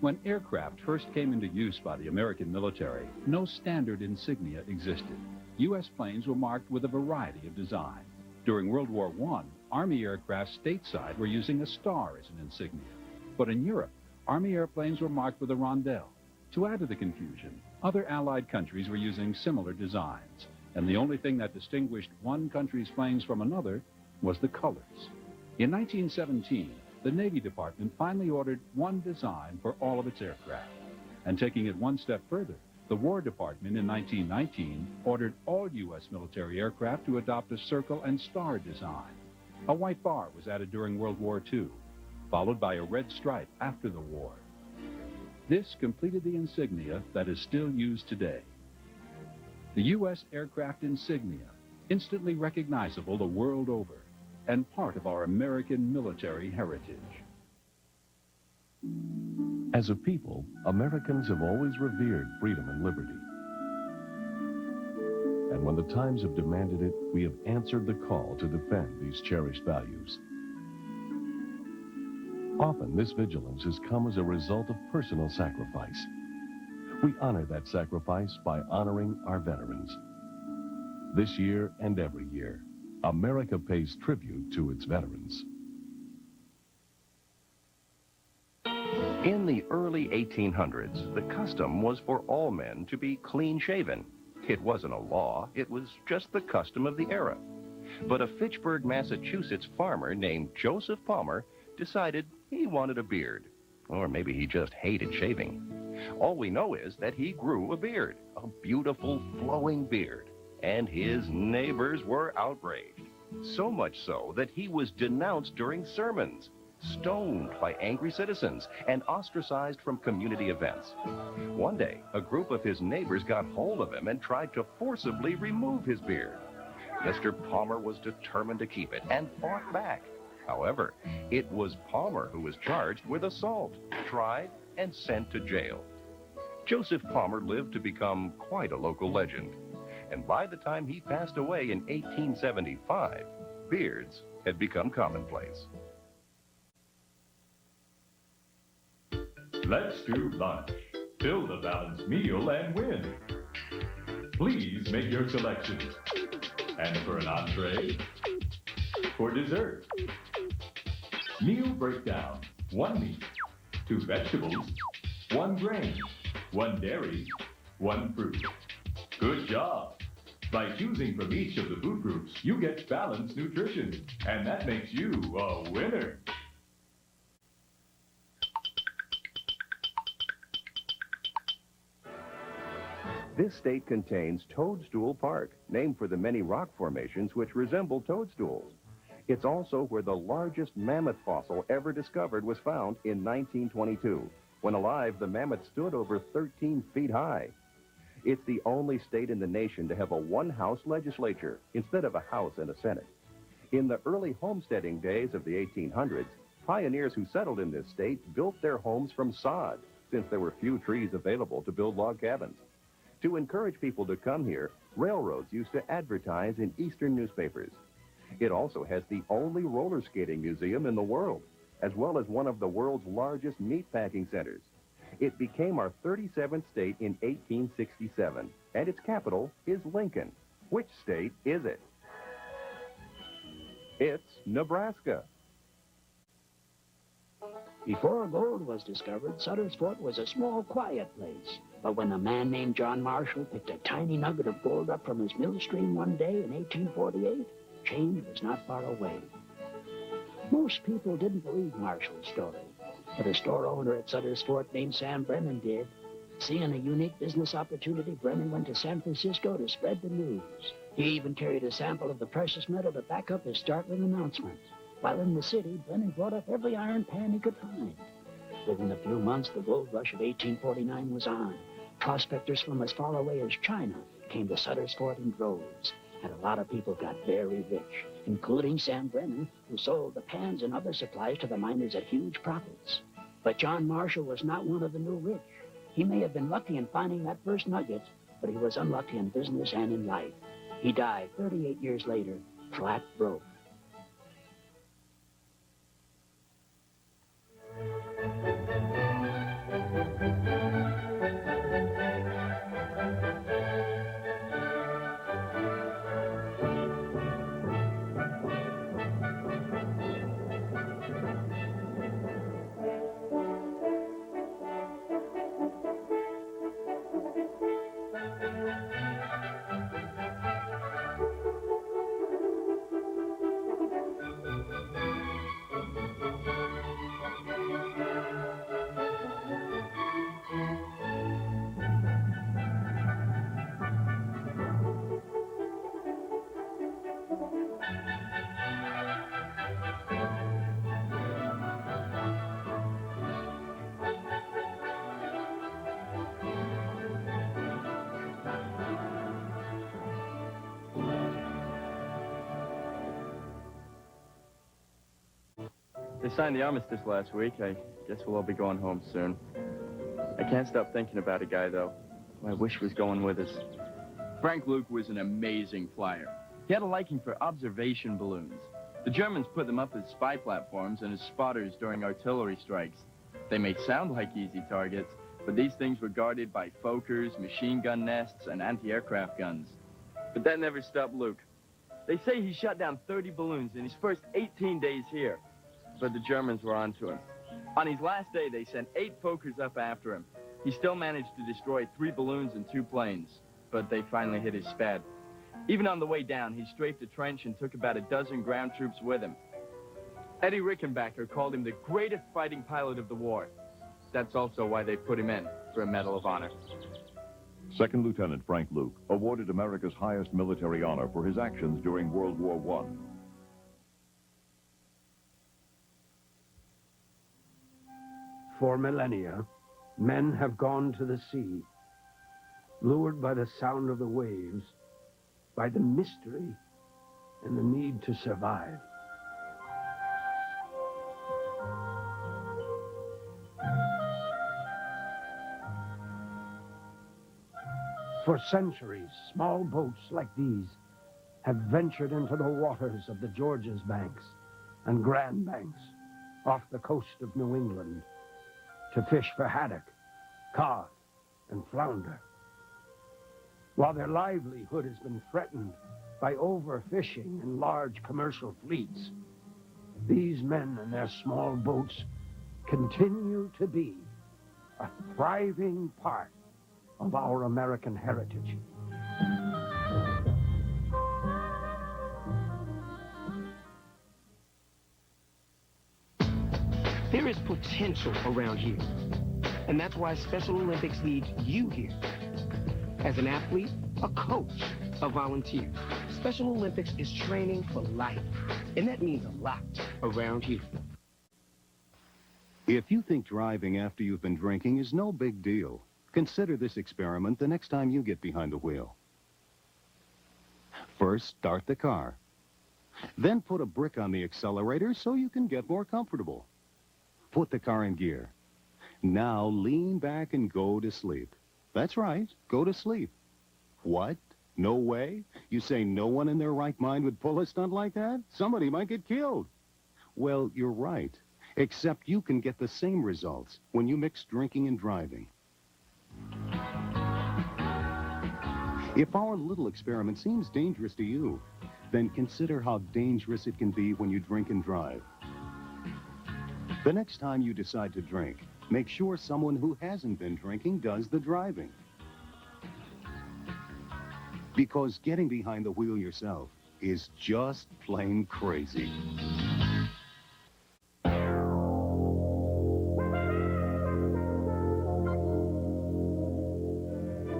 When aircraft first came into use by the American military, no standard insignia existed. U.S. planes were marked with a variety of design. During World War I, Army aircraft stateside were using a star as an insignia. But in Europe, Army airplanes were marked with a rondelle. To add to the confusion, other Allied countries were using similar designs, and the only thing that distinguished one country's planes from another was the colors. In 1917, the Navy Department finally ordered one design for all of its aircraft. And taking it one step further, the War Department in 1919 ordered all U.S. military aircraft to adopt a circle and star design. A white bar was added during World War II, followed by a red stripe after the war. This completed the insignia that is still used today. The U.S. aircraft insignia, instantly recognizable the world over, and part of our American military heritage. As a people, Americans have always revered freedom and liberty. And when the times have demanded it, we have answered the call to defend these cherished values. Often, this vigilance has come as a result of personal sacrifice. We honor that sacrifice by honoring our veterans. This year and every year, America pays tribute to its veterans. In the early 1800s, the custom was for all men to be clean-shaven. It wasn't a law, it was just the custom of the era. But a Fitchburg, Massachusetts farmer named Joseph Palmer decided he wanted a beard. Or maybe he just hated shaving. All we know is that he grew a beard, a beautiful flowing beard. And his neighbors were outraged. So much so that he was denounced during sermons, stoned by angry citizens, and ostracized from community events. One day, a group of his neighbors got hold of him and tried to forcibly remove his beard. Mr. Palmer was determined to keep it and fought back. However, it was Palmer who was charged with assault, tried, and sent to jail. Joseph Palmer lived to become quite a local legend. And by the time he passed away in 1875, beards had become commonplace. Let's do lunch. Build a balanced meal and win. Please make your selections. And for an entree, for dessert. Meal breakdown: 1 meat, 2 vegetables, 1 grain, 1 dairy, 1 fruit. Good job. By choosing from each of the food groups, you get balanced nutrition, and that makes you a winner. This state contains Toadstool Park, named for the many rock formations which resemble toadstools. It's also where the largest mammoth fossil ever discovered was found in 1922. When alive, the mammoth stood over 13 feet high. It's the only state in the nation to have a one-house legislature instead of a House and a Senate. In the early homesteading days of the 1800s, pioneers who settled in this state built their homes from sod, since there were few trees available to build log cabins. To encourage people to come here, railroads used to advertise in Eastern newspapers. It also has the only roller skating museum in the world, as well as one of the world's largest meatpacking centers. It became our 37th state in 1867, and its capital is Lincoln. Which state is it? It's Nebraska. Before gold was discovered, Sutter's Fort was a small, quiet place. But when a man named John Marshall picked a tiny nugget of gold up from his mill stream one day in 1848, change was not far away. Most people didn't believe Marshall's story, but a store owner at Sutter's Fort named Sam Brennan did. Seeing a unique business opportunity, Brennan went to San Francisco to spread the news. He even carried a sample of the precious metal to back up his startling announcement. While in the city, Brennan brought up every iron pan he could find. Within a few months, the gold rush of 1849 was on. Prospectors from as far away as China came to Sutter's Fort in droves, and a lot of people got very rich, including Sam Brennan, who sold the pans and other supplies to the miners at huge profits. But John Marshall was not one of the new rich. He may have been lucky in finding that first nugget, but he was unlucky in business and in life. He died 38 years later, flat broke. They signed the armistice last week. I guess we'll all be going home soon. I can't stop thinking about a guy, though, who I wish was going with us. Frank Luke was an amazing flyer. He had a liking for observation balloons. The Germans put them up as spy platforms and as spotters during artillery strikes. They may sound like easy targets, but these things were guarded by Fokkers, machine gun nests, and anti-aircraft guns. But that never stopped Luke. They say he shot down 30 balloons in his first 18 days here, but the Germans were on to him. On his last day, they sent 8 Fokkers up after him. He still managed to destroy 3 balloons and 2 planes, but they finally hit his Spad. Even on the way down, he strafed a trench and took about a dozen ground troops with him. Eddie Rickenbacker called him the greatest fighting pilot of the war. That's also why they put him in for a Medal of Honor. Second Lieutenant Frank Luke, awarded America's highest military honor for his actions during World War I. For millennia, men have gone to the sea, lured by the sound of the waves, by the mystery and the need to survive. For centuries, small boats like these have ventured into the waters of the Georges Banks and Grand Banks off the coast of New England to fish for haddock, cod, and flounder. While their livelihood has been threatened by overfishing and large commercial fleets, these men and their small boats continue to be a thriving part of our American heritage. There is potential around here, and that's why Special Olympics needs you here. As an athlete, a coach, a volunteer, Special Olympics is training for life, and that means a lot around here. If you think driving after you've been drinking is no big deal, consider this experiment the next time you get behind the wheel. First, start the car. Then put a brick on the accelerator so you can get more comfortable. Put the car in gear. Now lean back and go to sleep. That's right, go to sleep. What? No way? You say no one in their right mind would pull a stunt like that? Somebody might get killed. Well, you're right, except you can get the same results when you mix drinking and driving. If our little experiment seems dangerous to you, then consider how dangerous it can be when you drink and drive. The next time you decide to drink, make sure someone who hasn't been drinking does the driving. Because getting behind the wheel yourself is just plain crazy.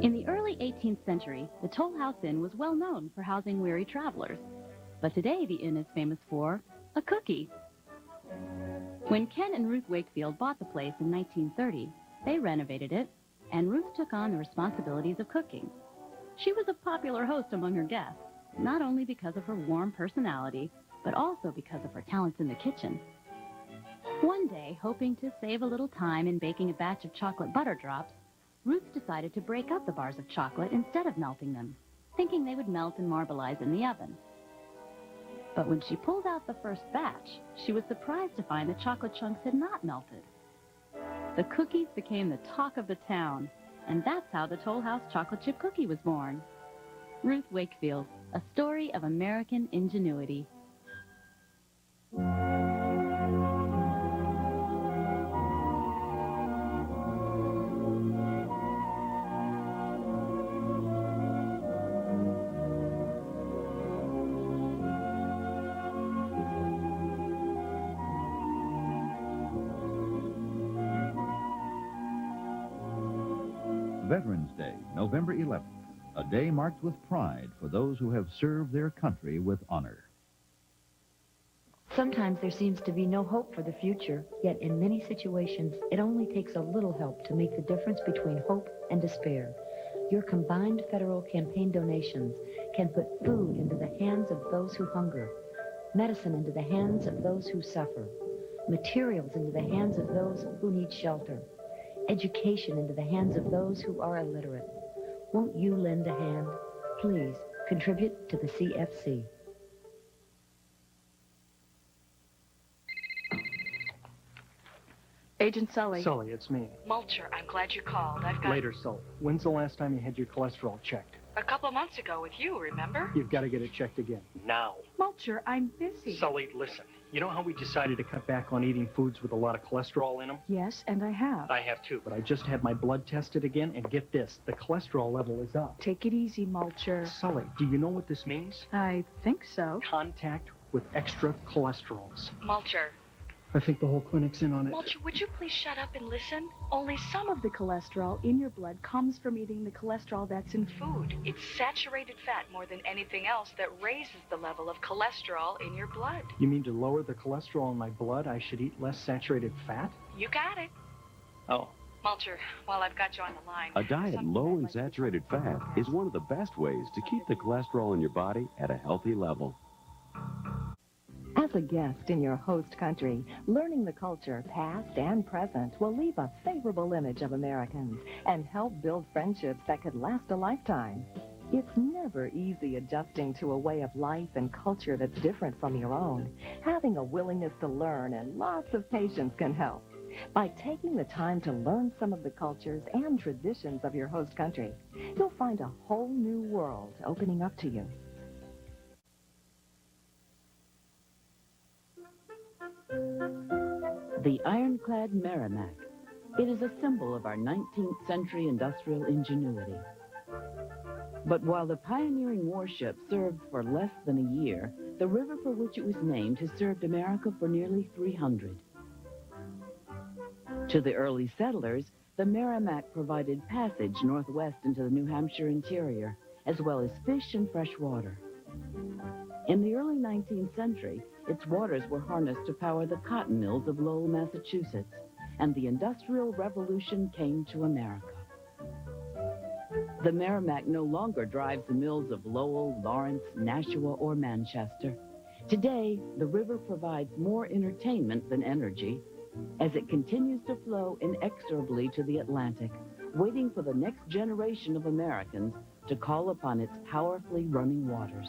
In the early 18th century, the Toll House Inn was well known for housing weary travelers. But today the inn is famous for a cookie. When Ken and Ruth Wakefield bought the place in 1930, they renovated it, and Ruth took on the responsibilities of cooking. She was a popular host among her guests, not only because of her warm personality, but also because of her talents in the kitchen. One day, hoping to save a little time in baking a batch of chocolate butter drops, Ruth decided to break up the bars of chocolate instead of melting them, thinking they would melt and marbleize in the oven. But when she pulled out the first batch, she was surprised to find the chocolate chunks had not melted. The cookies became the talk of the town, and that's how the Toll House chocolate chip cookie was born. Ruth Wakefield, a story of American ingenuity. Veterans Day, November 11th, a day marked with pride for those who have served their country with honor. Sometimes there seems to be no hope for the future, yet in many situations, it only takes a little help to make the difference between hope and despair. Your combined federal campaign donations can put food into the hands of those who hunger, medicine into the hands of those who suffer, materials into the hands of those who need shelter, education into the hands of those who are illiterate. Won't you lend a hand? Please contribute to the CFC. Agent Sully. Sully, it's me. Mulcher, I'm glad you called. I've got... Later, Sully. When's the last time you had your cholesterol checked? A couple of months ago with you, remember? You've got to get it checked again. Now. Mulcher, I'm busy. Sully, listen. You know how we decided to cut back on eating foods with a lot of cholesterol in them? Yes, and I have. I have too, but I just had my blood tested again, and get this, the cholesterol level is up. Take it easy, Mulcher. Sully, do you know what this means? I think so. Contact with extra cholesterols. Mulcher. I think the whole clinic's in on it. Mulcher, would you please shut up and listen? Only some of the cholesterol in your blood comes from eating the cholesterol that's in food. It's saturated fat more than anything else that raises the level of cholesterol in your blood. You mean to lower the cholesterol in my blood, I should eat less saturated fat? You got it. Oh. Mulcher, while I've got you on the line... A diet low in saturated fat is one of the best ways to keep the cholesterol in your body at a healthy level. As a guest in your host country, learning the culture, past and present, will leave a favorable image of Americans and help build friendships that could last a lifetime. It's never easy adjusting to a way of life and culture that's different from your own. Having a willingness to learn and lots of patience can help. By taking the time to learn some of the cultures and traditions of your host country, you'll find a whole new world opening up to you. The ironclad Merrimack. It is a symbol of our 19th century industrial ingenuity. But while the pioneering warship served for less than a year, the river for which it was named has served America for nearly 300. To the early settlers, the Merrimack provided passage northwest into the New Hampshire interior, as well as fish and fresh water. In the early 19th century, its waters were harnessed to power the cotton mills of Lowell, Massachusetts, and the Industrial Revolution came to America. The Merrimack no longer drives the mills of Lowell, Lawrence, Nashua, or Manchester. Today, the river provides more entertainment than energy, as it continues to flow inexorably to the Atlantic, waiting for the next generation of Americans to call upon its powerfully running waters.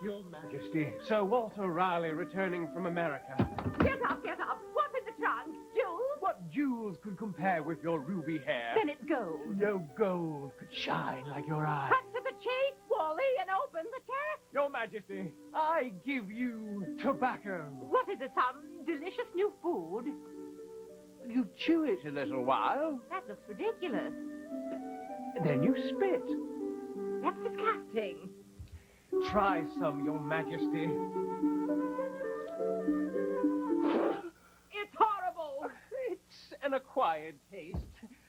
Your Majesty, Sir Walter Raleigh returning from America. Get up, get up. What's in the trunk? Jewels? What jewels could compare with your ruby hair? Then it's gold. No gold could shine like your eyes. Cut to the chase, Wally, and open the chest. Your Majesty, I give you tobacco. What is it, some delicious new food? You chew it a little while. That looks ridiculous. Then you spit. That's disgusting. Try some, Your Majesty. It's horrible. It's an acquired taste.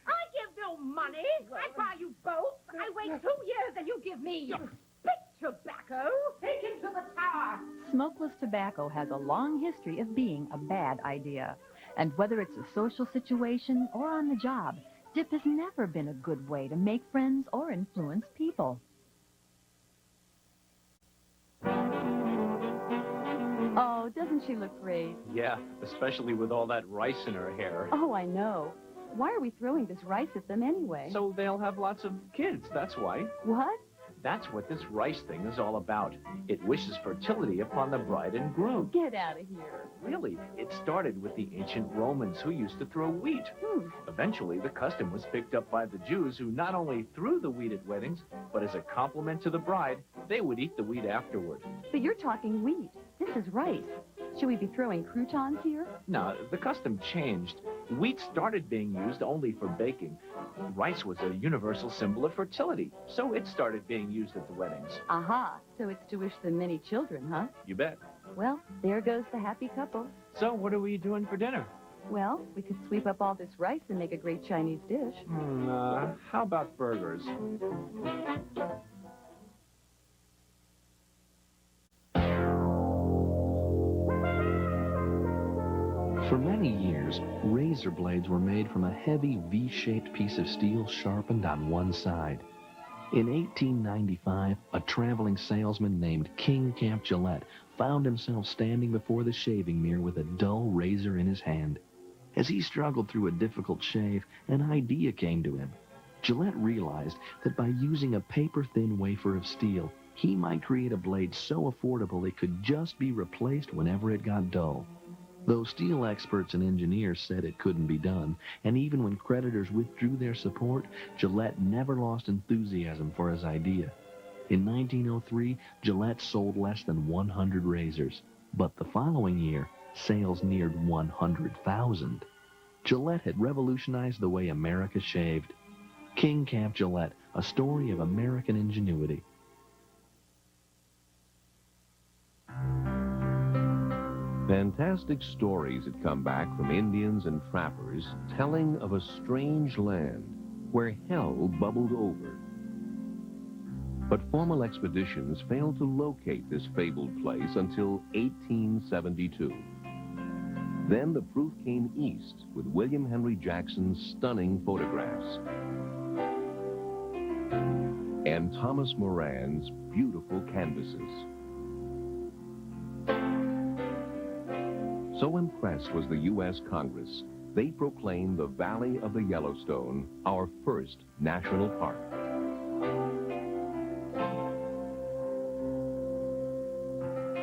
I give no money. I buy you both. I wait 2 years and you give me spit tobacco. Take him to the tower. Smokeless tobacco has a long history of being a bad idea. And whether it's a social situation or on the job, dip has never been a good way to make friends or influence people. Oh, doesn't she look great? Yeah, especially with all that rice in her hair. Oh, I know. Why are we throwing this rice at them anyway? So they'll have lots of kids, that's why. What? That's what this rice thing is all about. It wishes fertility upon the bride and groom. Get out of here. Really, it started with the ancient Romans who used to throw wheat. Eventually, the custom was picked up by the Jews who not only threw the wheat at weddings, but as a compliment to the bride, they would eat the wheat afterward. But you're talking wheat. This is rice. Should we be throwing croutons here? No, the custom changed. Wheat started being used only for baking. Rice was a universal symbol of fertility, so it started being used at the weddings. Aha, so it's to wish them many children, huh? You bet. Well, there goes the happy couple. So what are we doing for dinner? Well, we could sweep up all this rice and make a great Chinese dish. How about burgers? For many years, razor blades were made from a heavy V-shaped piece of steel sharpened on one side. In 1895, a traveling salesman named King Camp Gillette found himself standing before the shaving mirror with a dull razor in his hand. As he struggled through a difficult shave, an idea came to him. Gillette realized that by using a paper-thin wafer of steel, he might create a blade so affordable it could just be replaced whenever it got dull. Though steel experts and engineers said it couldn't be done, and even when creditors withdrew their support, Gillette never lost enthusiasm for his idea. In 1903, Gillette sold less than 100 razors, but the following year, sales neared 100,000. Gillette had revolutionized the way America shaved. King Camp Gillette, a story of American ingenuity. Fantastic stories had come back from Indians and trappers telling of a strange land where hell bubbled over. But formal expeditions failed to locate this fabled place until 1872. Then the proof came east with William Henry Jackson's stunning photographs and Thomas Moran's beautiful canvases. So impressed was the U.S. Congress, they proclaimed the Valley of the Yellowstone our first national park.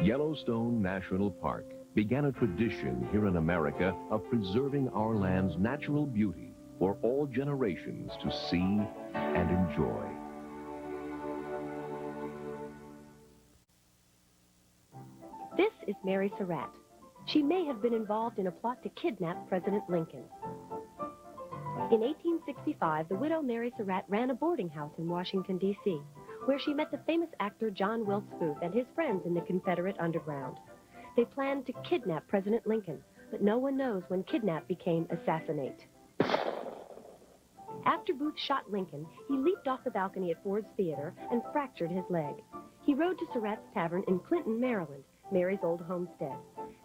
Yellowstone National Park began a tradition here in America of preserving our land's natural beauty for all generations to see and enjoy. This is Mary Surratt. She may have been involved in a plot to kidnap President Lincoln. In 1865, the widow Mary Surratt ran a boarding house in Washington, D.C., where she met the famous actor John Wilkes Booth and his friends in the Confederate underground. They planned to kidnap President Lincoln, but no one knows when kidnap became assassinate. After Booth shot Lincoln, he leaped off the balcony at Ford's Theater and fractured his leg. He rode to Surratt's Tavern in Clinton, Maryland, Mary's old homestead.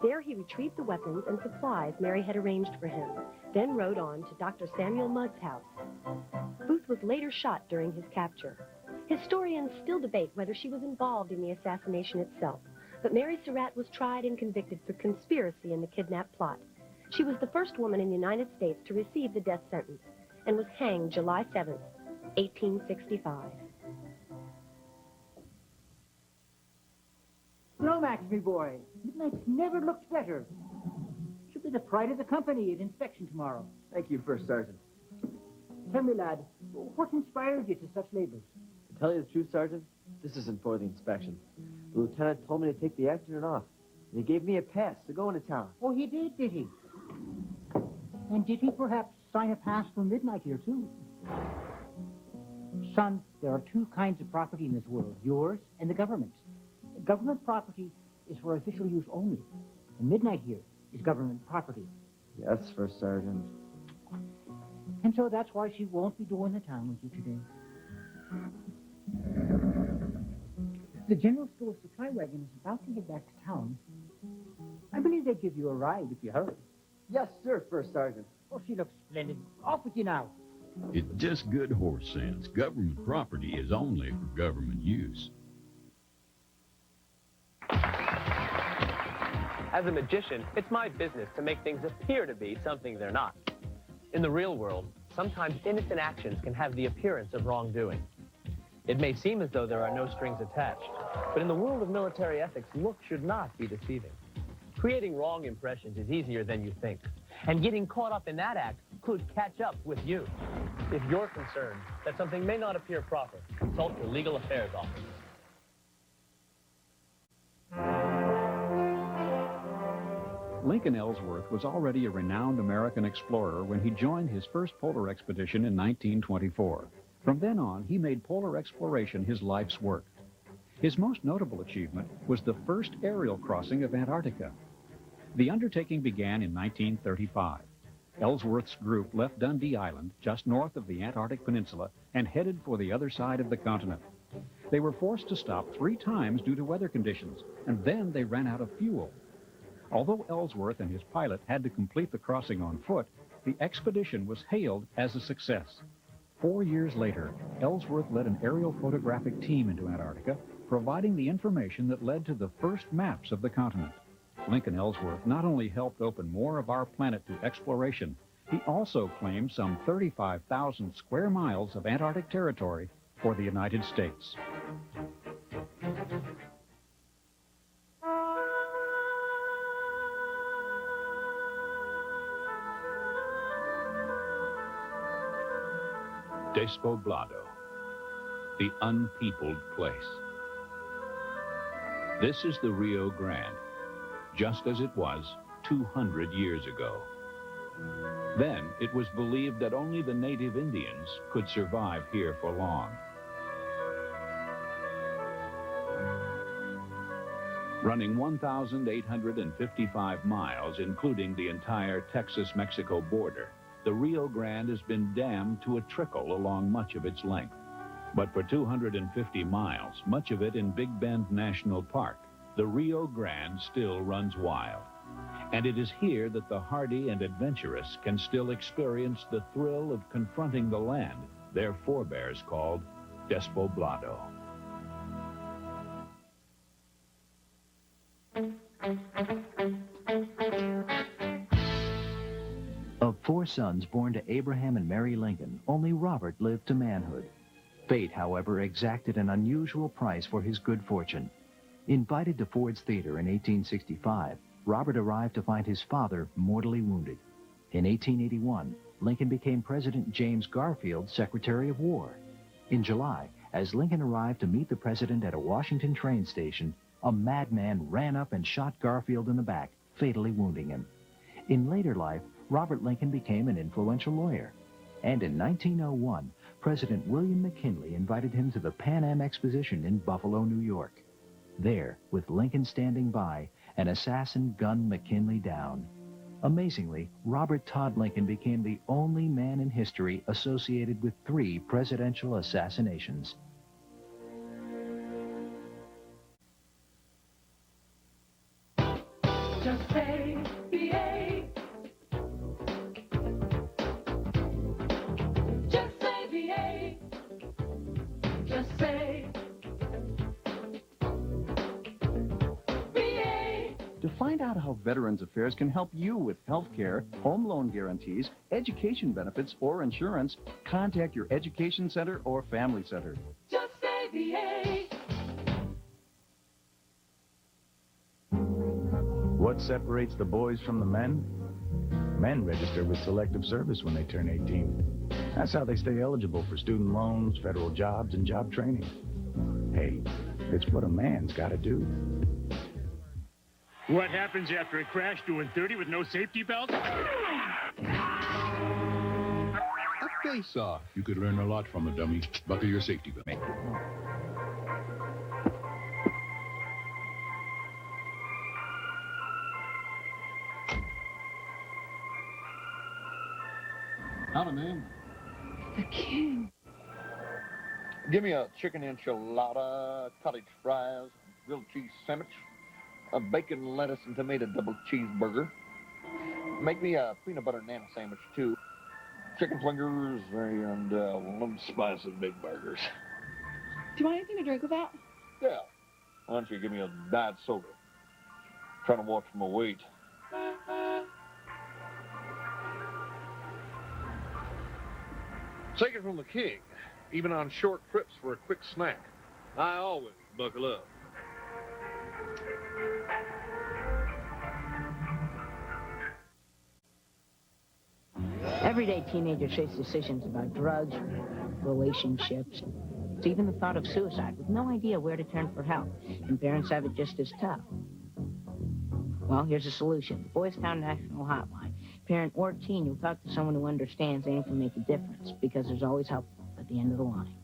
There he retrieved the weapons and supplies Mary had arranged for him, then rode on to Dr. Samuel Mudd's house. Booth was later shot during his capture. Historians still debate whether she was involved in the assassination itself, but Mary Surratt was tried and convicted for conspiracy in the kidnap plot. She was the first woman in the United States to receive the death sentence and was hanged July 7th, 1865. Lomax, me boy. Midnight's never looked better. Should be the pride of the company at inspection tomorrow. Thank you, First Sergeant. Tell me, lad, what inspired you to such labors? To tell you the truth, Sergeant, this isn't for the inspection. The lieutenant told me to take the afternoon off, and he gave me a pass to go into town. Oh, he did he? And did he perhaps sign a pass for midnight here, too? Son, there are two kinds of property in this world, yours and the government's. Government property is for official use only, and midnight here is government property. Yes, First Sergeant. And so that's why she won't be doing the town with you today. The general store supply wagon is about to head back to town. I believe they'd give you a ride if you hurry. Yes, sir, First Sergeant. Oh, she looks splendid. Off with you now. It's just good horse sense. Government property is only for government use. As a magician, it's my business to make things appear to be something they're not. In the real world, sometimes innocent actions can have the appearance of wrongdoing. It may seem as though there are no strings attached, but in the world of military ethics, looks should not be deceiving. Creating wrong impressions is easier than you think, and getting caught up in that act could catch up with you. If you're concerned that something may not appear proper, consult your legal affairs office. Lincoln Ellsworth was already a renowned American explorer when he joined his first polar expedition in 1924. From then on, he made polar exploration his life's work. His most notable achievement was the first aerial crossing of Antarctica. The undertaking began in 1935. Ellsworth's group left Dundee Island, just north of the Antarctic Peninsula, and headed for the other side of the continent. They were forced to stop 3 times due to weather conditions, and then they ran out of fuel. Although Ellsworth and his pilot had to complete the crossing on foot, the expedition was hailed as a success. 4 years later, Ellsworth led an aerial photographic team into Antarctica, providing the information that led to the first maps of the continent. Lincoln Ellsworth not only helped open more of our planet to exploration, he also claimed some 35,000 square miles of Antarctic territory for the United States. Despoblado, the unpeopled place. This is the Rio Grande, just as it was 200 years ago. Then it was believed that only the native Indians could survive here for long. Running 1,855 miles, including the entire Texas-Mexico border, the Rio Grande has been dammed to a trickle along much of its length. But for 250 miles, much of it in Big Bend National Park, the Rio Grande still runs wild. And it is here that the hardy and adventurous can still experience the thrill of confronting the land their forebears called Despoblado. Of 4 sons born to Abraham and Mary Lincoln, only Robert lived to manhood. Fate, however, exacted an unusual price for his good fortune. Invited to Ford's Theater in 1865, Robert arrived to find his father mortally wounded. In 1881, Lincoln became President James Garfield's Secretary of War. In July, as Lincoln arrived to meet the president at a Washington train station, a madman ran up and shot Garfield in the back, fatally wounding him. In later life, Robert Lincoln became an influential lawyer. And in 1901, President William McKinley invited him to the Pan Am Exposition in Buffalo, New York. There, with Lincoln standing by, an assassin gunned McKinley down. Amazingly, Robert Todd Lincoln became the only man in history associated with 3 presidential assassinations. Just say VA. Just say VA. Just say VA. To find out how Veterans Affairs can help you with health care, home loan guarantees, education benefits, or insurance, contact your education center or family center. Just say VA. What separates the boys from the men? Men register with Selective Service when they turn 18. That's how they stay eligible for student loans, federal jobs, and job training. Hey, it's what a man's got to do. What happens after a crash doing 30 with no safety belt? A face-off. You could learn a lot from a dummy. Buckle your safety belt. Howdy, ma'am. The king. Give me a chicken enchilada, cottage fries, grilled cheese sandwich, a bacon, lettuce, and tomato double cheeseburger. Make me a peanut butter nana sandwich, too. Chicken fingers and one of them spicy big burgers. Do you want anything to drink with that? Yeah. Why don't you give me a diet soda? Trying to watch my weight. Take it from the king. Even on short trips for a quick snack, I always buckle up. Everyday teenagers face decisions about drugs, relationships, even the thought of suicide with no idea where to turn for help, and parents have it just as tough. Well, here's a solution. The Boys Town National Hotline. Parent or teen, you'll talk to someone who understands and can make a difference, because there's always help at the end of the line.